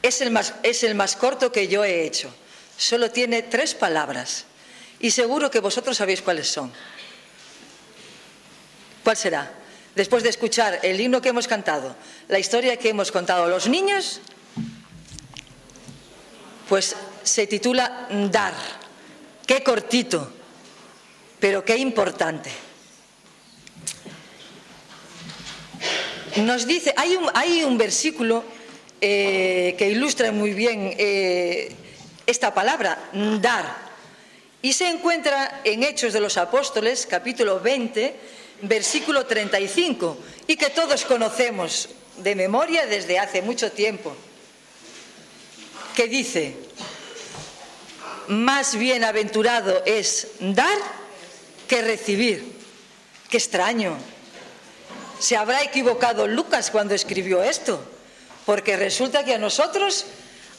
es el más corto que yo he hecho. Solo tiene 3 palabras. Y seguro que vosotros sabéis cuáles son. ¿Cuál será? Después de escuchar el himno que hemos cantado, la historia que hemos contado los niños, pues se titula Dar. Qué cortito, pero qué importante. Nos dice, hay un versículo que ilustra muy bien esta palabra, dar. Y se encuentra en Hechos de los Apóstoles, capítulo 20, versículo 35, y que todos conocemos de memoria desde hace mucho tiempo, que dice: más bienaventurado es dar que recibir. ¡Qué extraño! ¿Se habrá equivocado Lucas cuando escribió esto? Porque resulta que a nosotros,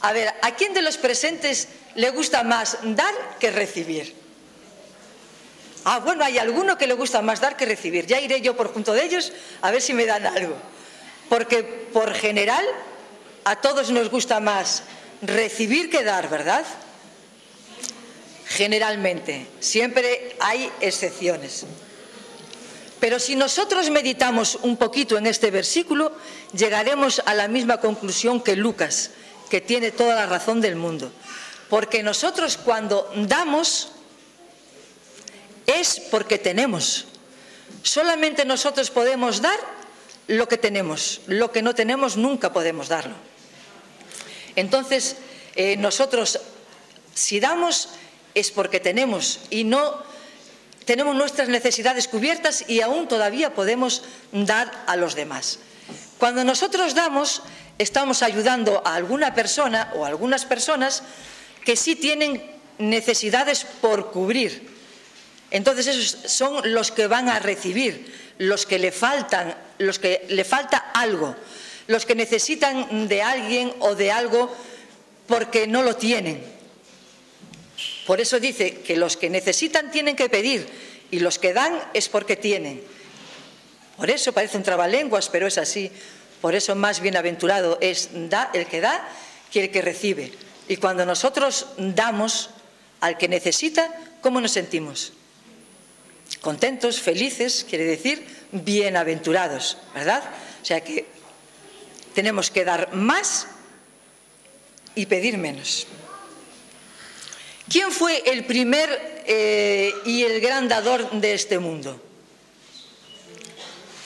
a ver, ¿a quién de los presentes le gusta más dar que recibir? Ah, bueno, hay alguno que le gusta más dar que recibir. Ya iré yo por junto de ellos a ver si me dan algo. Porque por general a todos nos gusta más recibir que dar, ¿verdad? Generalmente. Siempre hay excepciones. Pero si nosotros meditamos un poquito en este versículo, llegaremos a la misma conclusión que Lucas, que tiene toda la razón del mundo. Porque nosotros cuando damos es porque tenemos. Solamente nosotros podemos dar lo que tenemos. Lo que no tenemos nunca podemos darlo. Entonces, nosotros si damos es porque tenemos y no tenemos nuestras necesidades cubiertas y aún todavía podemos dar a los demás. Cuando nosotros damos, estamos ayudando a alguna persona o a algunas personas que sí tienen necesidades por cubrir. Entonces esos son los que van a recibir, los que le falta algo, los que necesitan de alguien o de algo porque no lo tienen. Por eso dice que los que necesitan tienen que pedir y los que dan es porque tienen. Por eso parece un trabalenguas, pero es así. Por eso más bienaventurado es el que da que el que recibe. Y cuando nosotros damos al que necesita, ¿cómo nos sentimos? Contentos, felices, quiere decir bienaventurados, ¿verdad? O sea que tenemos que dar más y pedir menos. ¿Quién fue el primer y el gran dador de este mundo?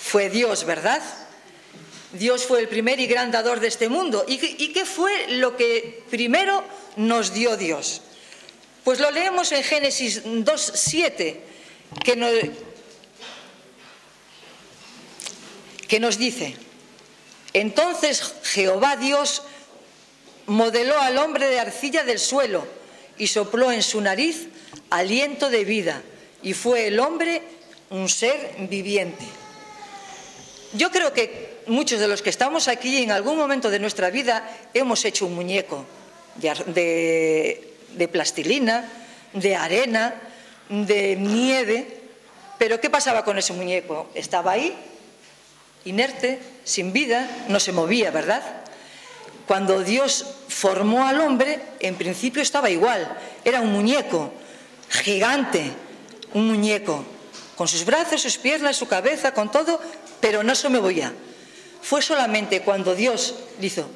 Fue Dios, ¿verdad? Dios fue el primer y gran dador de este mundo. ¿Y qué fue lo que primero nos dio Dios? Pues lo leemos en Génesis 2:7, que nos dice: entonces Jehová Dios modeló al hombre de arcilla del suelo y sopló en su nariz aliento de vida, y fue el hombre un ser viviente. Yo creo que muchos de los que estamos aquí en algún momento de nuestra vida hemos hecho un muñeco de plastilina, de arena, de nieve. Pero ¿qué pasaba con ese muñeco? Estaba ahí, inerte, sin vida, no se movía, ¿verdad? Cuando Dios formó al hombre, en principio estaba igual. Era un muñeco gigante, un muñeco con sus brazos, sus piernas, su cabeza, con todo, pero no se movía. Fue solamente cuando Dios le hizo,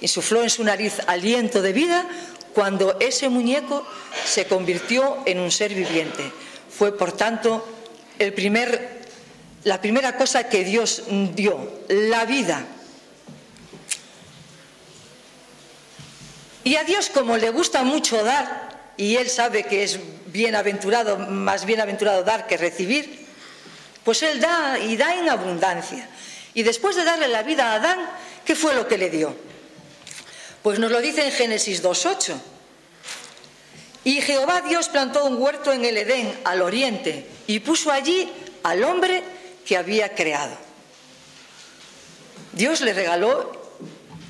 insufló en su nariz aliento de vida, cuando ese muñeco se convirtió en un ser viviente. Fue, por tanto, la primera cosa que Dios dio, la vida. Y a Dios, como le gusta mucho dar, y Él sabe que es más bienaventurado dar que recibir, pues Él da y da en abundancia. Y después de darle la vida a Adán, ¿qué fue lo que le dio? Pues nos lo dice en Génesis 2:8. Y Jehová Dios plantó un huerto en el Edén, al oriente, y puso allí al hombre que había creado. Dios le regaló,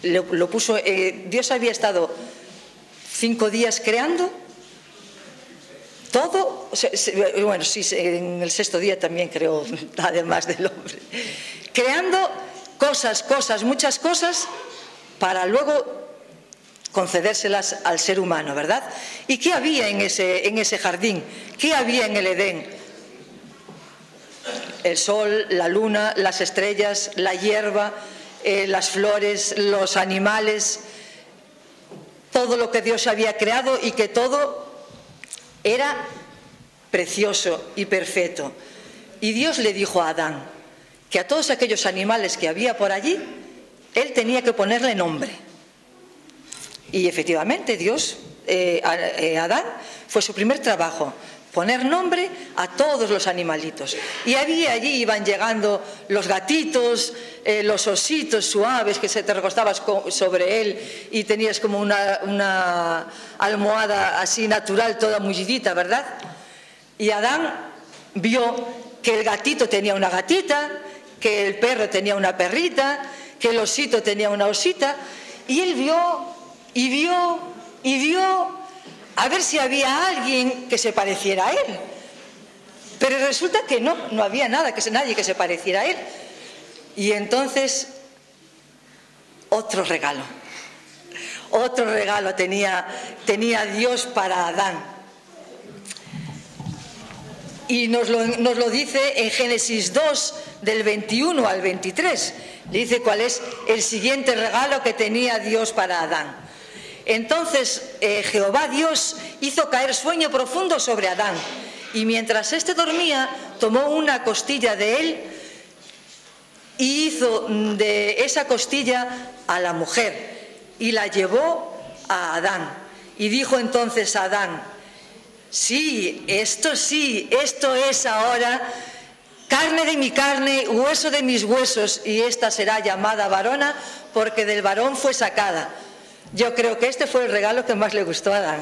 lo puso, Dios había estado 5 días creando todo, bueno, sí, en el 6.º día también creó, además del hombre, creando muchas cosas, para luego concedérselas al ser humano, ¿verdad? ¿Y qué había en ese jardín? ¿Qué había en el Edén? El sol, la luna, las estrellas, la hierba, las flores, los animales, todo lo que Dios había creado, y que todo era precioso y perfecto. Y Dios le dijo a Adán que a todos aquellos animales que había por allí, él tenía que ponerle nombre. Y efectivamente Dios, Adán, fue su primer trabajo, poner nombre a todos los animalitos. Y allí iban llegando los gatitos, los ositos suaves que se te recostabas sobre él y tenías como una almohada así natural, toda mullidita, ¿verdad? Y Adán vio que el gatito tenía una gatita, que el perro tenía una perrita, que el osito tenía una osita, y él vio a ver si había alguien que se pareciera a él. Pero resulta que no había nadie que se pareciera a él. Y entonces, otro regalo tenía Dios para Adán. Y nos lo dice en Génesis 2, del 21 al 23. Le dice cuál es el siguiente regalo que tenía Dios para Adán. Entonces Jehová Dios hizo caer sueño profundo sobre Adán, y mientras éste dormía, tomó una costilla de él y hizo de esa costilla a la mujer y la llevó a Adán. Y dijo entonces a Adán: sí, esto es ahora carne de mi carne, hueso de mis huesos, y esta será llamada varona, porque del varón fue sacada. Yo creo que este fue el regalo que más le gustó a Adán,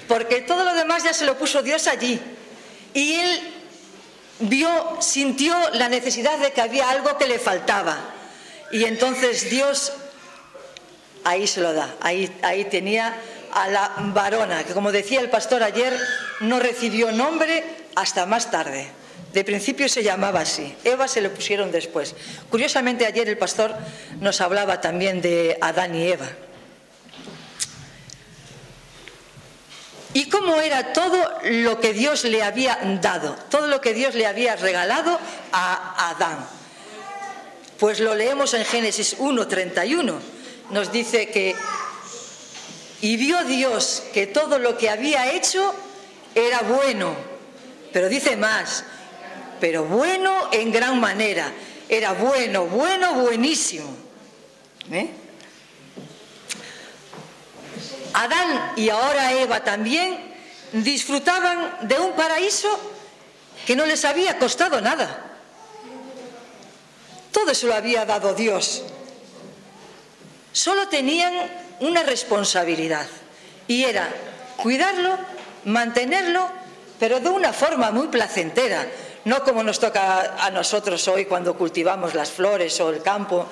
porque todo lo demás ya se lo puso Dios allí, y él sintió la necesidad de que había algo que le faltaba, y entonces Dios ahí se lo da, ahí tenía a la varona, que, como decía el pastor ayer, no recibió nombre hasta más tarde. De principio se llamaba así, Eva se le pusieron después. Curiosamente, ayer el pastor nos hablaba también de Adán y Eva. Y cómo era todo lo que Dios le había dado, todo lo que Dios le había regalado a Adán. Pues lo leemos en Génesis 1:31. Nos dice que: y vio Dios que todo lo que había hecho era bueno, pero dice más, pero bueno en gran manera. Era bueno, buenísimo. Adán y ahora Eva también disfrutaban de un paraíso que no les había costado nada. Todo eso lo había dado Dios. Solo tenían una responsabilidad, y era cuidarlo, mantenerlo, pero de una forma muy placentera. No como nos toca a nosotros hoy cuando cultivamos las flores o el campo,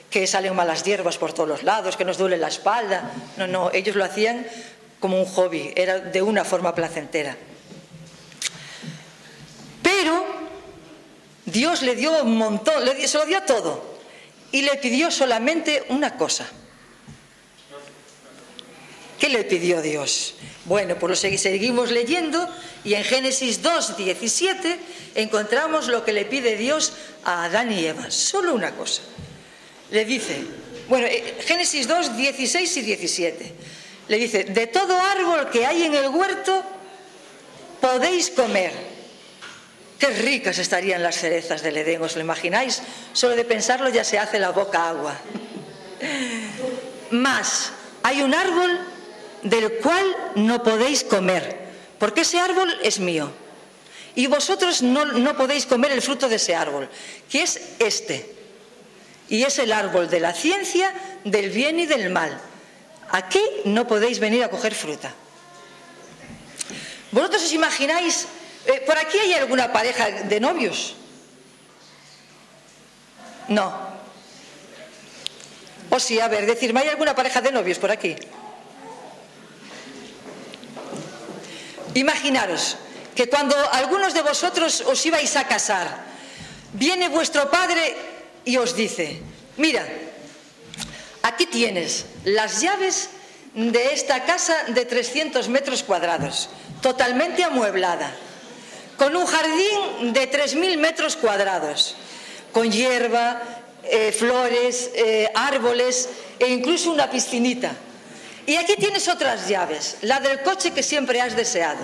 que salen malas hierbas por todos los lados, que nos duele la espalda. No, ellos lo hacían como un hobby, era de una forma placentera. Pero Dios le dio un montón, se lo dio todo, y le pidió solamente una cosa. ¿Qué le pidió Dios? Bueno, pues lo seguimos leyendo, y en Génesis 2:17 encontramos lo que le pide Dios a Adán y Eva. Solo una cosa. Le dice, bueno, Génesis 2:16 y 17. Le dice: de todo árbol que hay en el huerto podéis comer. Qué ricas estarían las cerezas del Edén, ¿os lo imagináis? Solo de pensarlo ya se hace la boca agua. Mas hay un árbol del cual no podéis comer, porque ese árbol es mío, y vosotros no podéis comer el fruto de ese árbol, que es este, y es el árbol de la ciencia del bien y del mal. Aquí no podéis venir a coger fruta. ¿Vosotros os imagináis? ¿Por aquí hay alguna pareja de novios? No. O sí, a ver, decirme, ¿hay alguna pareja de novios por aquí? Imaginaros que cuando algunos de vosotros os ibais a casar, viene vuestro padre y os dice: mira, aquí tienes las llaves de esta casa de 300 metros cuadrados, totalmente amueblada, con un jardín de 3.000 metros cuadrados, con hierba, flores, árboles e incluso una piscinita. Y aquí tienes otras llaves, la del coche que siempre has deseado.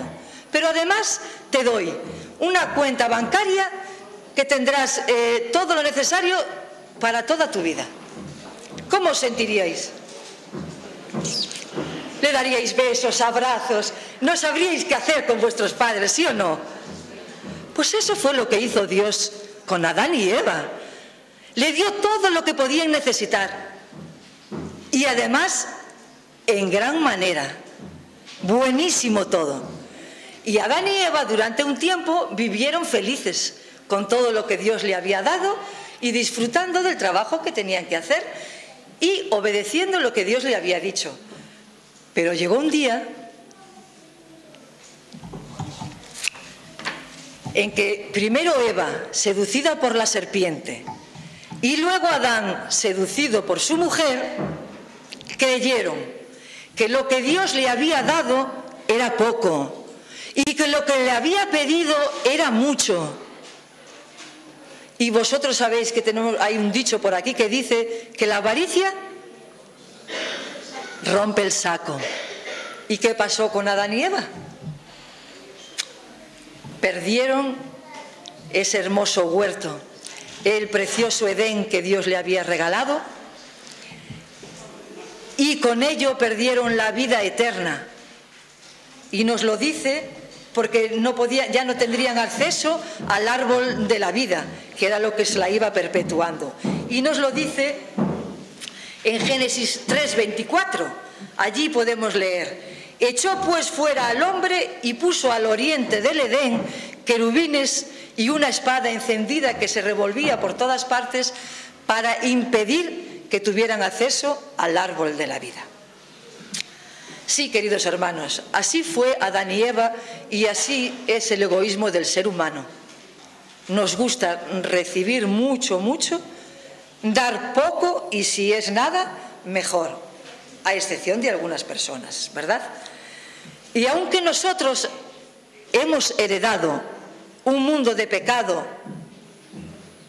Pero además te doy una cuenta bancaria que tendrás todo lo necesario para toda tu vida. ¿Cómo os sentiríais? ¿Le daríais besos, abrazos? ¿No sabríais qué hacer con vuestros padres, sí o no? Pues eso fue lo que hizo Dios con Adán y Eva. Le dio todo lo que podían necesitar. Y además, en gran manera. Buenísimo todo. Y Adán y Eva durante un tiempo vivieron felices con todo lo que Dios le había dado y disfrutando del trabajo que tenían que hacer y obedeciendo lo que Dios le había dicho. Pero llegó un día en que primero Eva, seducida por la serpiente, y luego Adán, seducido por su mujer, creyeron que lo que Dios le había dado era poco y que lo que le había pedido era mucho. Y vosotros sabéis que hay un dicho por aquí que dice que la avaricia rompe el saco. ¿Y qué pasó con Adán y Eva? Perdieron ese hermoso huerto, el precioso Edén que Dios le había regalado, y con ello perdieron la vida eterna. Y nos lo dice porque ya no tendrían acceso al árbol de la vida, que era lo que se la iba perpetuando. Y nos lo dice en Génesis 3:24. Allí podemos leer: echó pues fuera al hombre y puso al oriente del Edén querubines y una espada encendida que se revolvía por todas partes para impedir que tuvieran acceso al árbol de la vida. Sí, queridos hermanos, así fue Adán y Eva y así es el egoísmo del ser humano. Nos gusta recibir mucho, mucho, dar poco y si es nada, mejor, a excepción de algunas personas, ¿verdad? Y aunque nosotros hemos heredado un mundo de pecado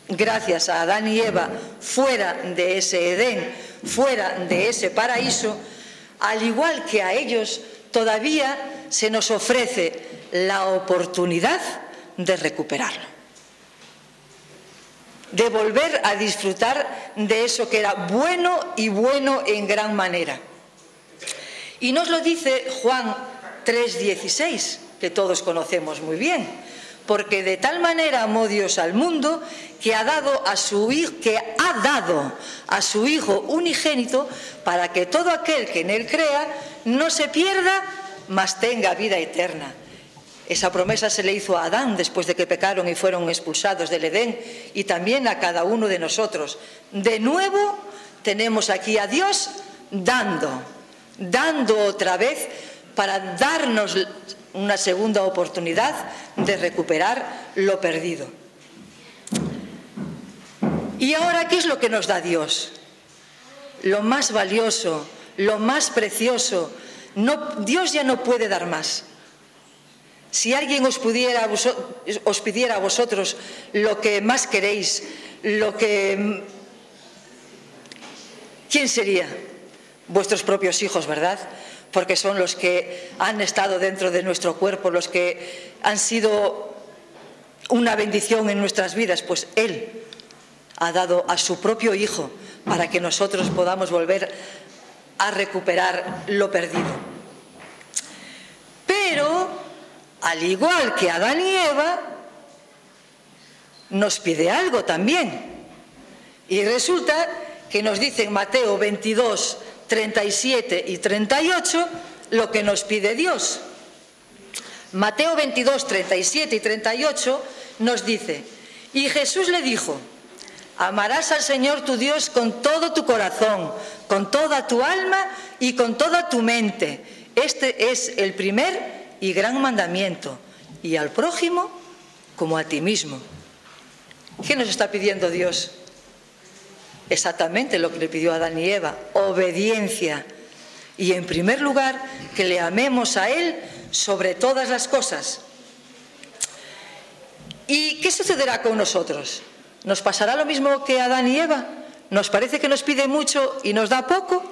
gracias a Adán y Eva fuera de ese Edén, fuera de ese paraíso, al igual que a ellos, todavía se nos ofrece la oportunidad de recuperarlo, de volver a disfrutar de eso que era bueno y bueno en gran manera. Y nos lo dice Juan 3:16, que todos conocemos muy bien, porque de tal manera amó Dios al mundo que ha dado a su Hijo unigénito para que todo aquel que en él crea no se pierda, mas tenga vida eterna. Esa promesa se le hizo a Adán después de que pecaron y fueron expulsados del Edén, y también a cada uno de nosotros. De nuevo tenemos aquí a Dios dando otra vez para darnos una segunda oportunidad de recuperar lo perdido. ¿Y ahora qué es lo que nos da Dios? Lo más valioso, lo más precioso. Dios ya no puede dar más. Si alguien os pidiera a vosotros lo que más queréis, ¿quién sería? Vuestros propios hijos, ¿verdad? Porque son los que han estado dentro de nuestro cuerpo, los que han sido una bendición en nuestras vidas. Pues Él ha dado a su propio Hijo para que nosotros podamos volver a recuperar lo perdido. Pero, al igual que Adán y Eva, nos pide algo también. Y resulta que nos dice en Mateo 22, 37 y 38 lo que nos pide Dios. Mateo 22, 37 y 38 nos dice: y Jesús le dijo: amarás al Señor tu Dios con todo tu corazón, con toda tu alma y con toda tu mente. Este es el primer y gran mandamiento. Y al prójimo como a ti mismo. ¿Qué nos está pidiendo Dios? exactamente lo que le pidió a Adán y Eva, obediencia. Y en primer lugar, que le amemos a Él sobre todas las cosas. ¿Y qué sucederá con nosotros? ¿Nos pasará lo mismo que a Adán y Eva? ¿Nos parece que nos pide mucho y nos da poco?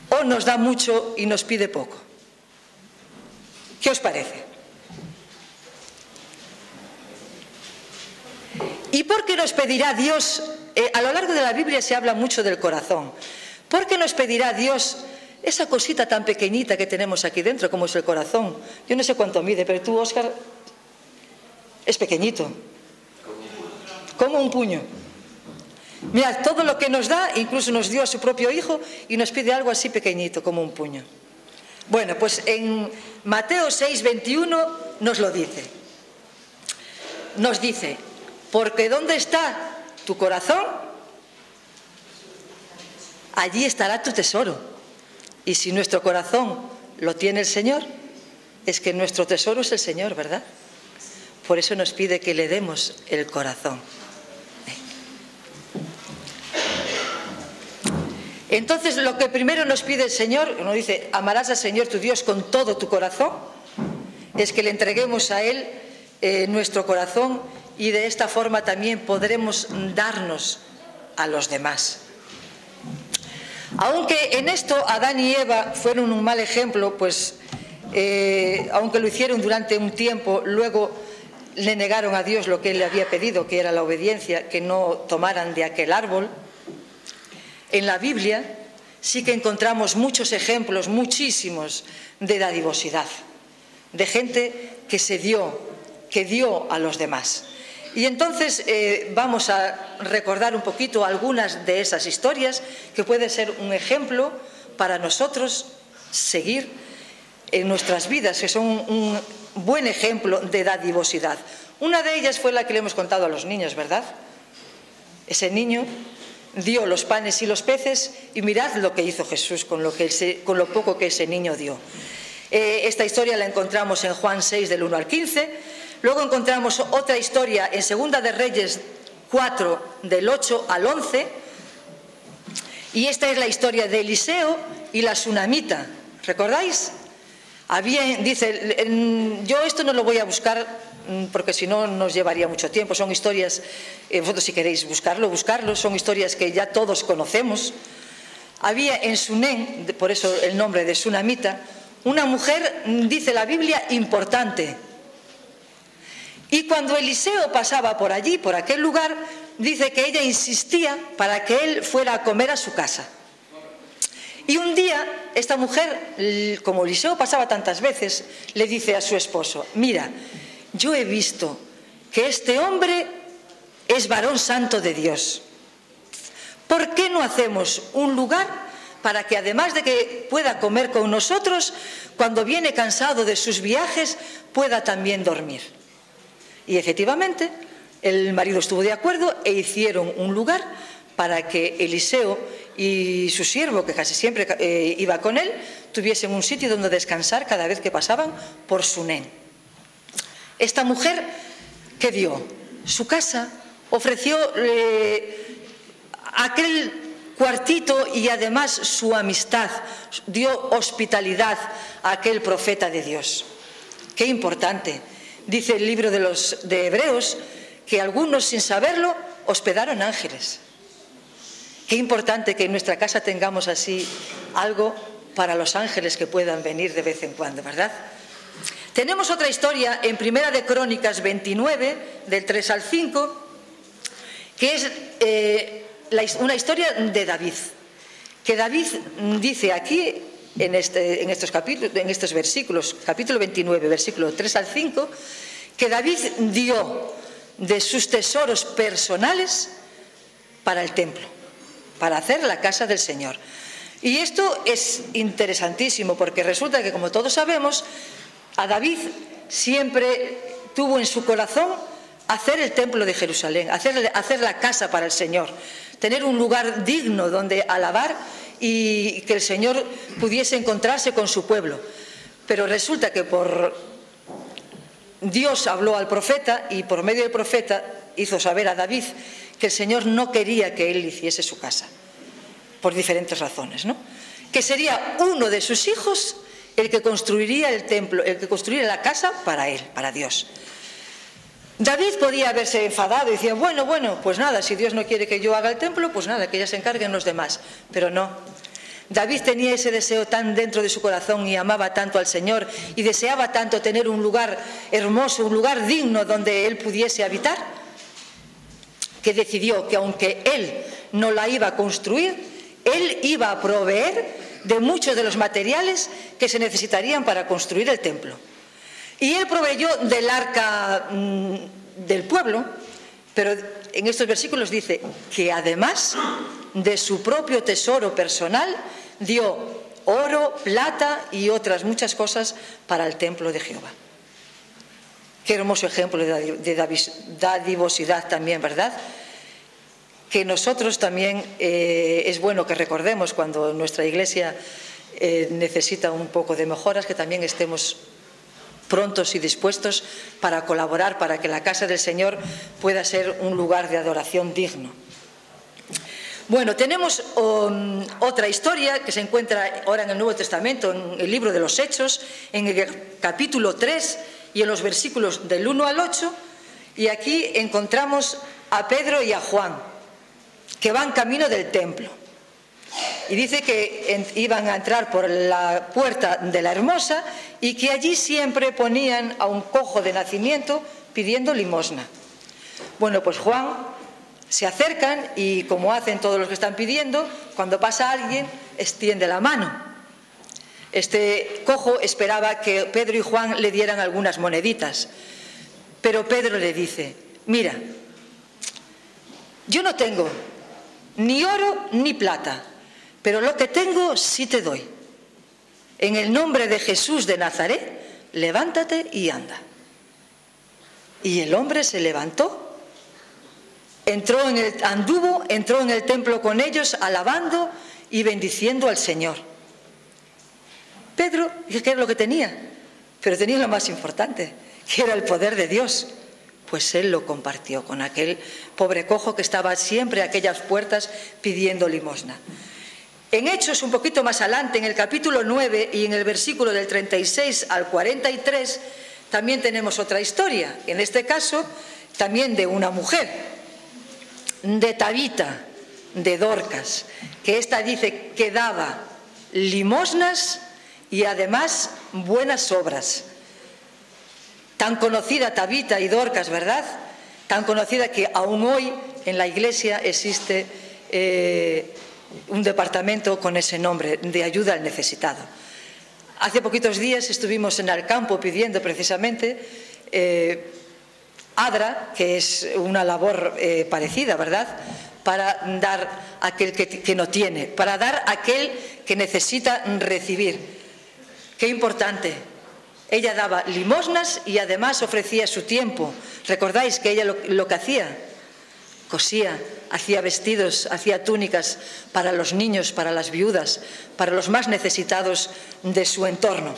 ¿O nos da mucho y nos pide poco? ¿Qué os parece? ¿Y por qué nos pedirá Dios? A lo largo de la Biblia se habla mucho del corazón. ¿Por qué nos pedirá Dios esa cosita tan pequeñita que tenemos aquí dentro, como es el corazón? Yo no sé cuánto mide, pero tú, Óscar, es pequeñito. Como un puño. Mirad, todo lo que nos da, incluso nos dio a su propio Hijo y nos pide algo así pequeñito, como un puño. Bueno, pues en Mateo 6:21 nos lo dice. Nos dice, porque ¿dónde está tu corazón? Allí estará tu tesoro. Y si nuestro corazón lo tiene el Señor, es que nuestro tesoro es el Señor, ¿verdad? Por eso nos pide que le demos el corazón. Entonces, lo que primero nos pide el Señor, nos dice, amarás al Señor tu Dios con todo tu corazón, es que le entreguemos a Él nuestro corazón, y de esta forma también podremos darnos a los demás. Aunque en esto Adán y Eva fueron un mal ejemplo, pues aunque lo hicieron durante un tiempo, luego le negaron a Dios lo que Él le había pedido, que era la obediencia, que no tomaran de aquel árbol. En la Biblia sí que encontramos muchos ejemplos, muchísimos, de dadivosidad, de gente que se dio, que dio a los demás. Y entonces vamos a recordar un poquito algunas de esas historias que puede ser un ejemplo para nosotros seguir en nuestras vidas, que son un buen ejemplo de dadivosidad. Una de ellas fue la que le hemos contado a los niños, ¿verdad? Ese niño dio los panes y los peces y mirad lo que hizo Jesús con lo poco que ese niño dio. Esta historia la encontramos en Juan 6 del 1 al 15. Luego encontramos otra historia en Segunda de Reyes 4 del 8 al 11. Y esta es la historia de Eliseo y la tsunamita. ¿Recordáis? Dice, yo esto no lo voy a buscar porque si no nos llevaría mucho tiempo. Son historias, vosotros si queréis buscarlo, son historias que ya todos conocemos. Había en Sunén, por eso el nombre de tsunamita, una mujer, dice la Biblia, importante. Y cuando Eliseo pasaba por allí, por aquel lugar, dice que ella insistía para que él fuera a comer a su casa. Y un día, esta mujer, como Eliseo pasaba tantas veces, le dice a su esposo, mira, yo he visto que este hombre es varón santo de Dios. ¿Por qué no hacemos un lugar para que además de que pueda comer con nosotros, cuando viene cansado de sus viajes, pueda también dormir? Y efectivamente, el marido estuvo de acuerdo e hicieron un lugar para que Eliseo y su siervo, que casi siempre iba con él, tuviesen un sitio donde descansar cada vez que pasaban por Sunén. Esta mujer, ¿qué dio? Su casa, ofreció aquel cuartito y además su amistad, dio hospitalidad a aquel profeta de Dios. Qué importante. Dice el libro de Hebreos que algunos, sin saberlo, hospedaron ángeles. Qué importante que en nuestra casa tengamos así algo para los ángeles que puedan venir de vez en cuando, ¿verdad? Tenemos otra historia en Primera de Crónicas 29, del 3 al 5, que es una historia de David. Que David dice aquí, en estos versículos, capítulo 29, versículo 3 al 5, que David dio de sus tesoros personales para el templo, para hacer la casa del Señor. Y esto es interesantísimo porque resulta que, como todos sabemos, a David siempre tuvo en su corazón hacer el templo de Jerusalén, hacer la casa para el Señor, tener un lugar digno donde alabar y que el Señor pudiese encontrarse con su pueblo. Pero resulta que Dios habló al profeta y por medio del profeta hizo saber a David que el Señor no quería que él hiciese su casa, por diferentes razones, ¿no? Que sería uno de sus hijos el que construiría el templo, el que construiría la casa para él, para Dios. David podía haberse enfadado y decía, bueno, pues nada, si Dios no quiere que yo haga el templo, pues nada, que ya se encarguen los demás. Pero no. David tenía ese deseo tan dentro de su corazón y amaba tanto al Señor y deseaba tanto tener un lugar hermoso, un lugar digno donde él pudiese habitar, que decidió que aunque él no la iba a construir, él iba a proveer de muchos de los materiales que se necesitarían para construir el templo. Y él proveyó del arca del pueblo, pero en estos versículos dice que además de su propio tesoro personal dio oro, plata y otras muchas cosas para el templo de Jehová. Qué hermoso ejemplo de dadivosidad también, ¿verdad? Que nosotros también es bueno que recordemos cuando nuestra iglesia necesita un poco de mejoras, que también estemos prontos y dispuestos para colaborar para que la casa del Señor pueda ser un lugar de adoración digno. Bueno, tenemos otra historia que se encuentra ahora en el Nuevo Testamento, en el libro de los Hechos, en el capítulo 3 y en los versículos del 1 al 8, y aquí encontramos a Pedro y a Juan, que van camino del templo. Y dice que iban a entrar por la puerta de la Hermosa y que allí siempre ponían a un cojo de nacimiento pidiendo limosna. Bueno, pues Juan se acercan y, como hacen todos los que están pidiendo, cuando pasa alguien, extiende la mano. Este cojo esperaba que Pedro y Juan le dieran algunas moneditas, pero Pedro le dice, mira, yo no tengo ni oro ni plata, pero lo que tengo sí te doy. En el nombre de Jesús de Nazaret, levántate y anda. Y el hombre se levantó, entró en el templo con ellos, alabando y bendiciendo al Señor. Pedro, ¿qué era lo que tenía? Pero tenía lo más importante, que era el poder de Dios. Pues él lo compartió con aquel pobre cojo que estaba siempre a aquellas puertas pidiendo limosna. En Hechos, un poquito más adelante, en el capítulo 9 y en el versículo del 36 al 43, también tenemos otra historia, en este caso también de una mujer, de Tabita, de Dorcas, que esta dice que daba limosnas y además buenas obras. Tan conocida Tabita y Dorcas, ¿verdad? Tan conocida que aún hoy en la iglesia existe un departamento con ese nombre, de ayuda al necesitado. Hace poquitos días estuvimos en el campo pidiendo precisamente ADRA, que es una labor parecida, ¿verdad?, para dar a aquel que no tiene, para dar a aquel que necesita recibir. Qué importante. Ella daba limosnas y además ofrecía su tiempo. ¿Recordáis que ella lo que hacía? Cosía, hacía vestidos, hacía túnicas para los niños, para las viudas, para los más necesitados de su entorno.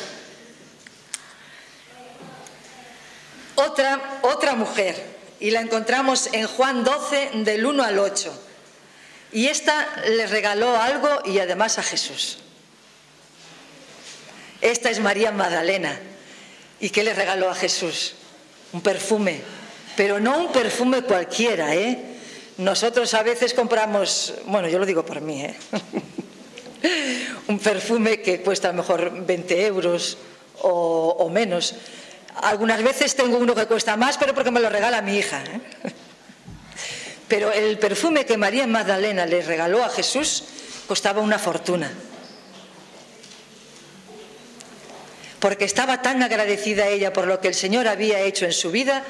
Otra mujer, y la encontramos en Juan 12, del 1 al 8. Y esta le regaló algo y además a Jesús. Esta es María Magdalena. ¿Y qué le regaló a Jesús? Un perfume, pero no un perfume cualquiera, ¿eh? Nosotros a veces compramos, bueno, yo lo digo por mí, un perfume que cuesta a lo mejor 20 euros o menos. Algunas veces tengo uno que cuesta más, pero porque me lo regala mi hija, ¿eh? Pero el perfume que María Magdalena le regaló a Jesús costaba una fortuna. Porque estaba tan agradecida ella por lo que el Señor había hecho en su vida,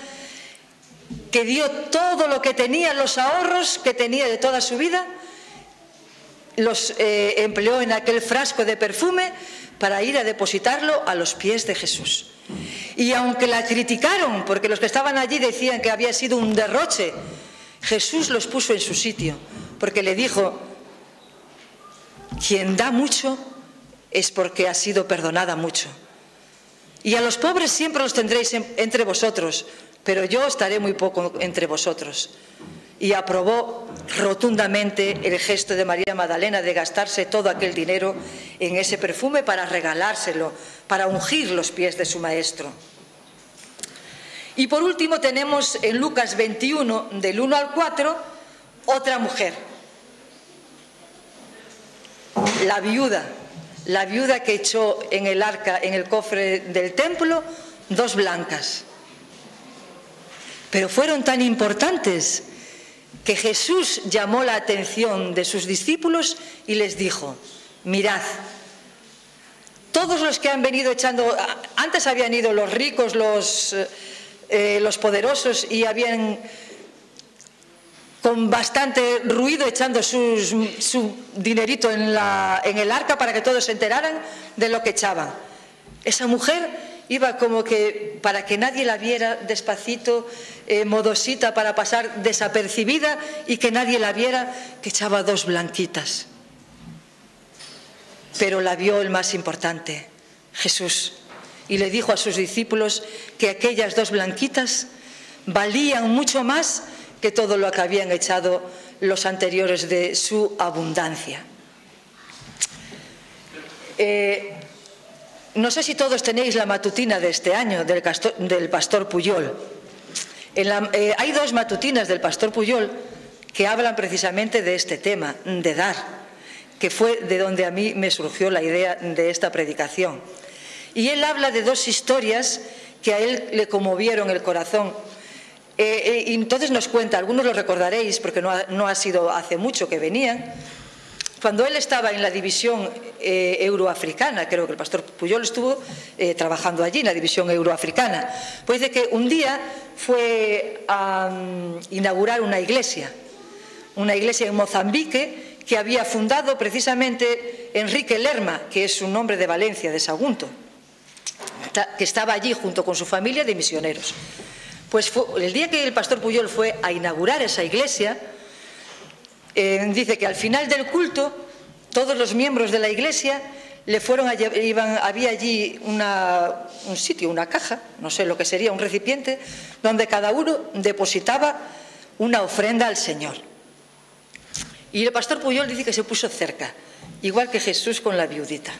que dio todo lo que tenía, los ahorros que tenía de toda su vida, los empleó en aquel frasco de perfume para ir a depositarlo a los pies de Jesús. Y aunque la criticaron, porque los que estaban allí decían que había sido un derroche, Jesús los puso en su sitio, porque le dijo, quien da mucho es porque ha sido perdonada mucho. Y a los pobres siempre los tendréis entre vosotros, pero yo estaré muy poco entre vosotros. y aprobó rotundamente el gesto de María Magdalena de gastarse todo aquel dinero en ese perfume para regalárselo, para ungir los pies de su maestro. Y por último tenemos en Lucas 21, del 1 al 4, otra mujer, la viuda que echó en el arca, en el cofre del templo, 2 blancas. Pero fueron tan importantes que Jesús llamó la atención de sus discípulos y les dijo: mirad, todos los que han venido echando, antes habían ido los ricos, los poderosos, y habían con bastante ruido echando su dinerito en el arca para que todos se enteraran de lo que echaban. Esa mujer iba como que para que nadie la viera, despacito, modosita, para pasar desapercibida y que nadie la viera, que echaba 2 blanquitas. Pero la vio el más importante, Jesús, y le dijo a sus discípulos que aquellas 2 blanquitas valían mucho más que todo lo que habían echado los anteriores de su abundancia. No sé si todos tenéis la matutina de este año del pastor Pujol. Hay 2 matutinas del pastor Pujol que hablan precisamente de este tema, de dar, que fue de donde a mí me surgió la idea de esta predicación. Y él habla de 2 historias que a él le conmovieron el corazón. Y entonces nos cuenta, algunos lo recordaréis porque no ha sido hace mucho que venían, cuando él estaba en la división euroafricana. Creo que el pastor Pujol estuvo trabajando allí en la división euroafricana. Pues de que un día fue a inaugurar una iglesia en Mozambique que había fundado precisamente Enrique Lerma, que es un hombre de Valencia, de Sagunto, que estaba allí junto con su familia de misioneros. Pues el día que el pastor Pujol fue a inaugurar esa iglesia, dice que al final del culto todos los miembros de la iglesia había allí un sitio, una caja, no sé lo que sería, un recipiente, donde cada uno depositaba una ofrenda al Señor. Y el pastor Pujol dice que se puso cerca, igual que Jesús con la viudita,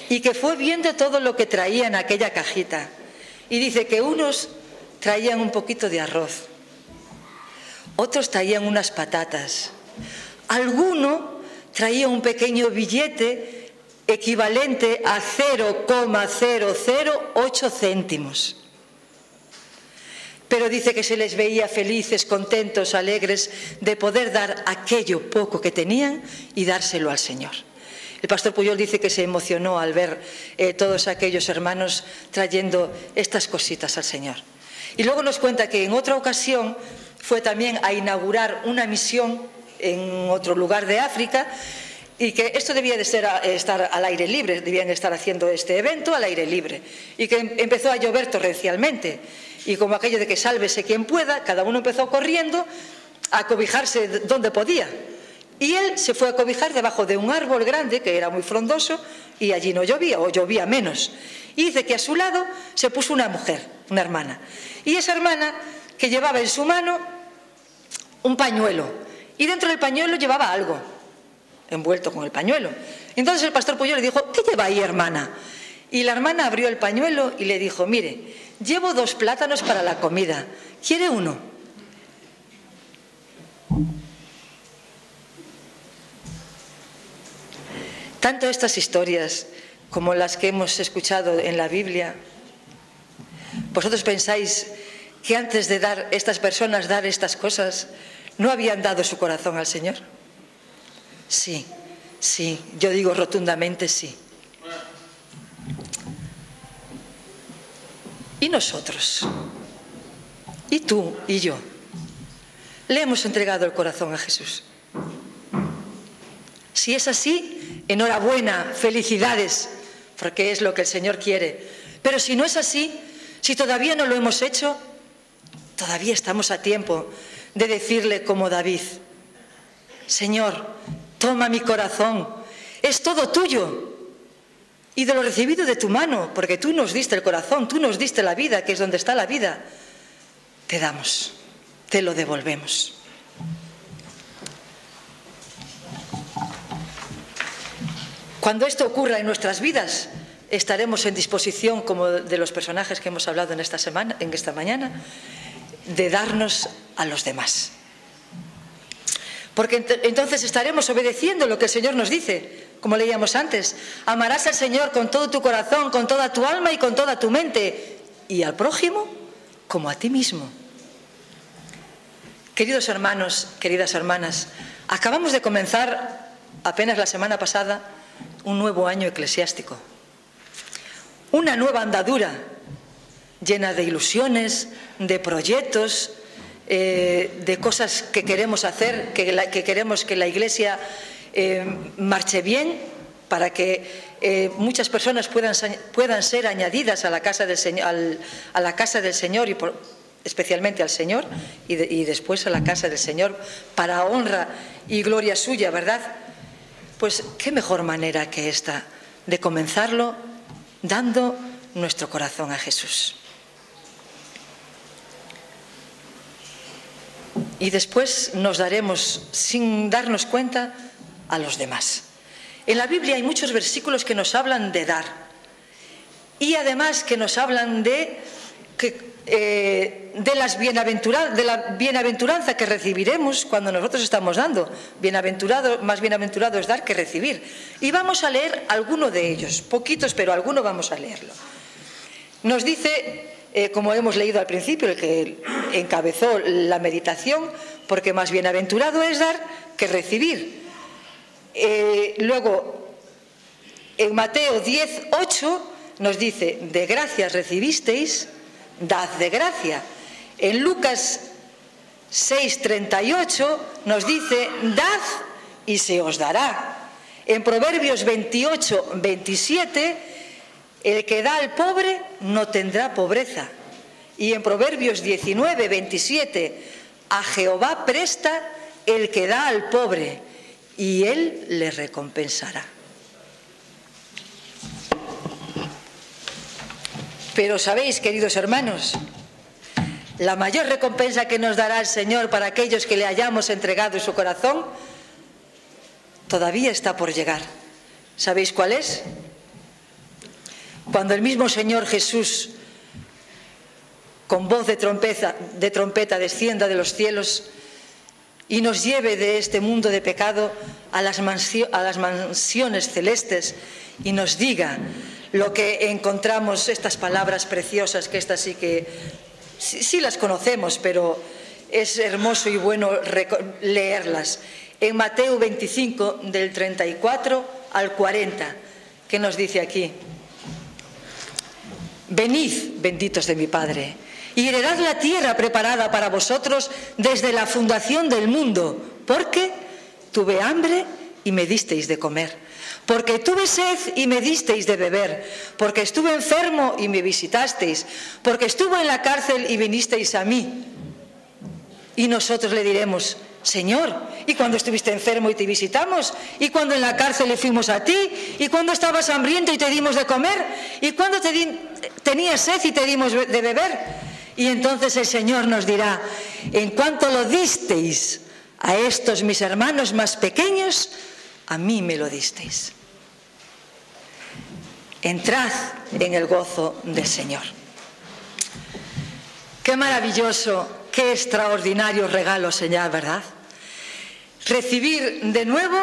y que fue viendo todo lo que traía en aquella cajita, y dice que unos traían un poquito de arroz, otros traían unas patatas, alguno traía un pequeño billete equivalente a 0,008 céntimos. Pero dice que se les veía felices, contentos, alegres de poder dar aquello poco que tenían y dárselo al Señor. El pastor Pujol dice que se emocionó al ver todos aquellos hermanos trayendo estas cositas al Señor. Y luego nos cuenta que en otra ocasión fue también a inaugurar una misión en otro lugar de África, y que esto debía de estar al aire libre, debían estar haciendo este evento al aire libre, y que empezó a llover torrencialmente, y como aquello de que sálvese quien pueda, cada uno empezó corriendo a cobijarse donde podía, y él se fue a cobijar debajo de un árbol grande que era muy frondoso, y allí no llovía, o llovía menos, y dice que a su lado se puso una mujer, una hermana, y esa hermana que llevaba en su mano un pañuelo, y dentro del pañuelo llevaba algo envuelto con el pañuelo. Entonces el pastor Pujol le dijo: ¿qué lleva ahí, hermana? Y la hermana abrió el pañuelo y le dijo: mire, llevo 2 plátanos para la comida, ¿quiere uno? Tanto estas historias como las que hemos escuchado en la Biblia, ¿vosotros pensáis que antes de dar estas personas, dar estas cosas, no habían dado su corazón al Señor? Sí, sí, yo digo rotundamente sí. ¿Y nosotros? ¿Y tú y yo? ¿Le hemos entregado el corazón a Jesús? Si es así, enhorabuena, felicidades, porque es lo que el Señor quiere. Pero si no es así, si todavía no lo hemos hecho, todavía estamos a tiempo de decirle como David: Señor, toma mi corazón, es todo tuyo, y de lo recibido de tu mano, porque tú nos diste el corazón, tú nos diste la vida, que es donde está la vida, te damos. te lo devolvemos. Cuando esto ocurra en nuestras vidas, estaremos en disposición, como de los personajes que hemos hablado en esta mañana, de darnos a los demás. Porque entonces estaremos obedeciendo lo que el Señor nos dice, como leíamos antes. Amarás al Señor con todo tu corazón, con toda tu alma y con toda tu mente, y al prójimo como a ti mismo. Queridos hermanos, queridas hermanas, acabamos de comenzar, apenas la semana pasada, un nuevo año eclesiástico. Una nueva andadura llena de ilusiones, de proyectos, de cosas que queremos hacer, que queremos que la Iglesia marche bien, para que muchas personas puedan ser añadidas a la casa del Señor, y especialmente al Señor, y después a la casa del Señor, para honra y gloria suya, ¿verdad? Pues qué mejor manera que esta de comenzarlo dando nuestro corazón a Jesús. Y después nos daremos, sin darnos cuenta, a los demás. En la Biblia hay muchos versículos que nos hablan de dar, y además que nos hablan de la bienaventuranza que recibiremos cuando nosotros estamos dando. Más bienaventurado es dar que recibir. Y vamos a leer alguno de ellos, poquitos, pero alguno vamos a leerlo. Nos dice, como hemos leído al principio, el que encabezó la meditación, porque más bienaventurado es dar que recibir. Luego, en Mateo 10:8 nos dice, de gracia recibisteis, dad de gracia. En Lucas 6:38 nos dice, dad y se os dará. En Proverbios 28:27, el que da al pobre no tendrá pobreza. Y en Proverbios 19:27, a Jehová presta el que da al pobre, y él le recompensará. Pero sabéis, queridos hermanos, la mayor recompensa que nos dará el Señor para aquellos que le hayamos entregado su corazón todavía está por llegar. ¿Sabéis cuál es? Cuando el mismo Señor Jesús, con voz de trompeta, descienda de los cielos y nos lleve de este mundo de pecado a las mansiones celestes, y nos diga lo que encontramos, estas palabras preciosas, que estas sí las conocemos, pero es hermoso y bueno leerlas. En Mateo 25, del 34 al 40, ¿qué nos dice aquí? Venid, benditos de mi Padre, y heredad la tierra preparada para vosotros desde la fundación del mundo, porque tuve hambre y me disteis de comer, porque tuve sed y me disteis de beber, porque estuve enfermo y me visitasteis, porque estuve en la cárcel y vinisteis a mí. Y nosotros le diremos, Señor, ¿y cuando estuviste enfermo y te visitamos? ¿Y cuando en la cárcel le fuimos a ti? ¿Y cuando estabas hambriento y te dimos de comer? ¿Y cuando tenías sed y te dimos de beber? Y entonces el Señor nos dirá, en cuanto lo disteis a estos mis hermanos más pequeños, a mí me lo disteis. Entrad en el gozo del Señor. Qué maravilloso, qué extraordinario regalo, Señor, ¿verdad? Recibir de nuevo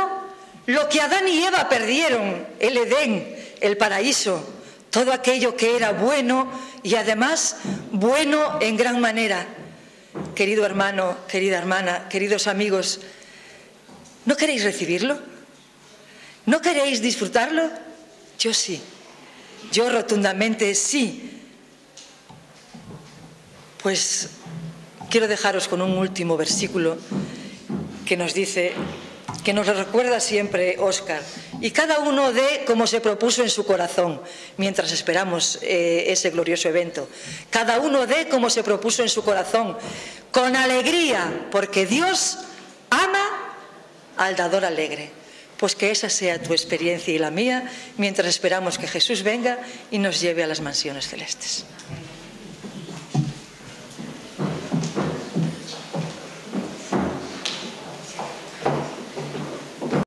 lo que Adán y Eva perdieron, el Edén, el paraíso, todo aquello que era bueno y además bueno en gran manera. Querido hermano, querida hermana, queridos amigos, ¿no queréis recibirlo? ¿No queréis disfrutarlo? Yo sí, yo rotundamente sí. Pues quiero dejaros con un último versículo que nos dice, que nos lo recuerda siempre Óscar, y cada uno dé como se propuso en su corazón mientras esperamos ese glorioso evento. Cada uno dé como se propuso en su corazón, con alegría, porque Dios ama al dador alegre. Pues que esa sea tu experiencia y la mía mientras esperamos que Jesús venga y nos lleve a las mansiones celestes.